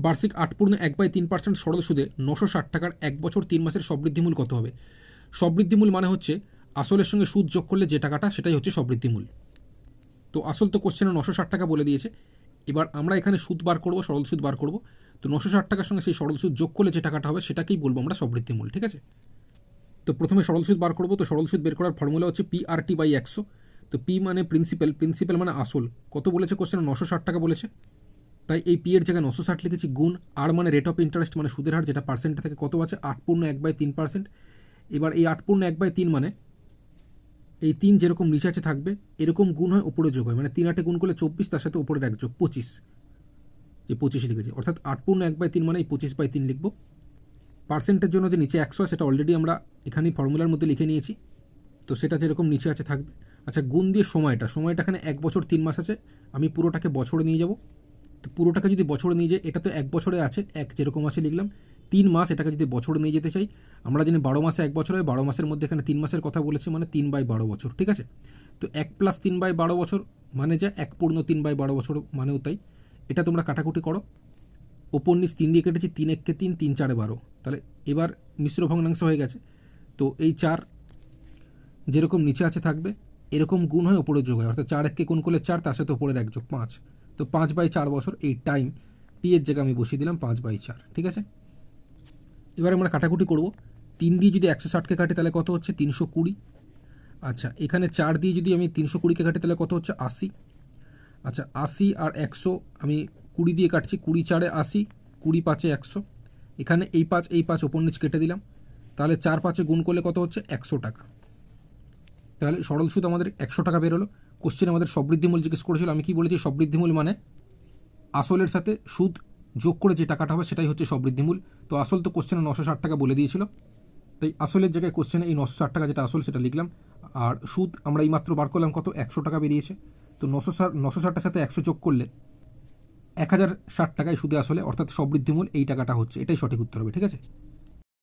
বার্ষিক 8.1/3% সরল সুদে 960 টাকার 1 বছর 3 মাসের সবৃদ্ধিমূল কত হবে? সবৃদ্ধিমূল মানে হচ্ছে আসলের সঙ্গে সুদ যোগ করলে যে টাকাটা সেটাই হচ্ছে সবৃদ্ধিমূল। তো আসল তো কোশ্চেনে 960 টাকা বলে দিয়েছে, এবার আমরা এখানে সুদ বার করব, সরল সুদ বার করব। তো 960 টাকার সঙ্গে সেই সরল সুদ যোগ করলে যে টাকাটা হবে সেটাকেই বলবো আমরা সবৃদ্ধিমূল, ঠিক আছে? তো প্রথমে সরল সুদ বার করব। তো সরল সুদ বের করার ফর্মুলা হচ্ছে PRT/100। তো পি মানে প্রিন্সিপাল, প্রিন্সিপাল মানে আসল। কত বলেছে কোশ্চেনে? 960 টাকা বলেছে, তাই এই পি এর জায়গায় 960 লিখেছি, গুণ আর মানে রেট অফ ইন্টারেস্ট মানে সুদের হার, যেটা পার্সেন্টে থেকে কত আছে? 8.1/3%। এবার এই 8.1/3 মানে এই 3 যেরকম নিচে আছে থাকবে, এরকম গুণ হয় ওপরে যোগ হয়, মানে 3 8 গুণ করলে 24, তার সাথে ওপরের 1 যোগ 25, যে 25 লিখেছি, অর্থাৎ 8.1/3 মানে এই 25/3 লিখব। পার্সেন্টের জন্য যে নিচে 100 সেটা অলরেডি আমরা এখানেই ফর্মুলার মধ্যে লিখে নিয়েছি, তো সেটা যেরকম নিচে আছে থাকবে। আচ্ছা, গুণ দিয়ে সময়টা এখানে 1 বছর 3 মাস আছে, আমি পুরোটাকে বছরে নিয়ে যাব। তো পুরোটাকে যদি বছরে নিয়ে যাই, এটা তো 1 বছরে আছে, 1 যেরকম আছে লিখলাম। 3 মাস এটাকে যদি বছরে নিয়ে যেতে চাই, আমরা জানি 12 মাসে 1 বছর হয়, 12 মাসের মধ্যে এখানে 3 মাসের কথা বলেছি, মানে 3/12 বছর, ঠিক আছে? তো 1 + 3/12 বছর মানে যা 1 পূর্ণ 3/12 বছর মানেও তাই। এটা তোমরা কাটাকুটি করো, ওপর নিচ 3 দিয়ে কেটেছি, 3 1 3, 3 4 12, তাহলে এবার মিশ্র ভগ্নাংশ হয়ে গেছে। তো এই 4 যেরকম নিচে আছে থাকবে, এরকম গুণ হয় ওপরে যোগ হয়, অর্থাৎ 4 1 গুণ করলে 4, তার সাথে ওপরের 1 যোগ 5। তো 5/4 বছর এই টাইম, টি এর জায়গায় আমি বসিয়ে দিলাম 5/4, ঠিক আছে? এবার আমরা কাটাকুটি করব। 3 দিয়ে যদি 160কে কাটি তাহলে কত হচ্ছে? 320। আচ্ছা, এখানে 4 দিয়ে যদি আমি 320কে কাটি তাহলে কত হচ্ছে? 80। আচ্ছা, 80 আর 100 আমি 20 দিয়ে কাটছি, 20 4 80, 20 5 100। এখানে এই 5 ওপর নিচ কেটে দিলাম, তাহলে 4 5 গুণ করলে কত হচ্ছে? 100 টাকা। তাহলে সরল সুদ আমাদের 100 টাকা বেরোলো। কোশ্চেন আমাদের সবৃদ্ধিমূল জিজ্ঞেস করেছিল, আমি কি বলেছি? সবৃদ্ধিমূল মানে আসলের সাথে সুদ যোগ করে যে টাকাটা হবে সেটাই হচ্ছে সবৃদ্ধিমূল। তো আসল তো কোশ্চেনে 960 টাকা বলে দিয়েছিল, তাই আসলের জায়গায় কোশ্চেনে এই 960 টাকা যেটা আসল সেটা লিখলাম। আর সুদ আমরা এই মাত্র বার করলাম, কত? 100 টাকা বেরিয়েছে। তো 960টার সাথে 100 যোগ করলে 1060 টাকায় সুদে আসলে, অর্থাৎ সবৃদ্ধিমূল এই টাকাটা হচ্ছে, এটাই সঠিক উত্তর হবে, ঠিক আছে?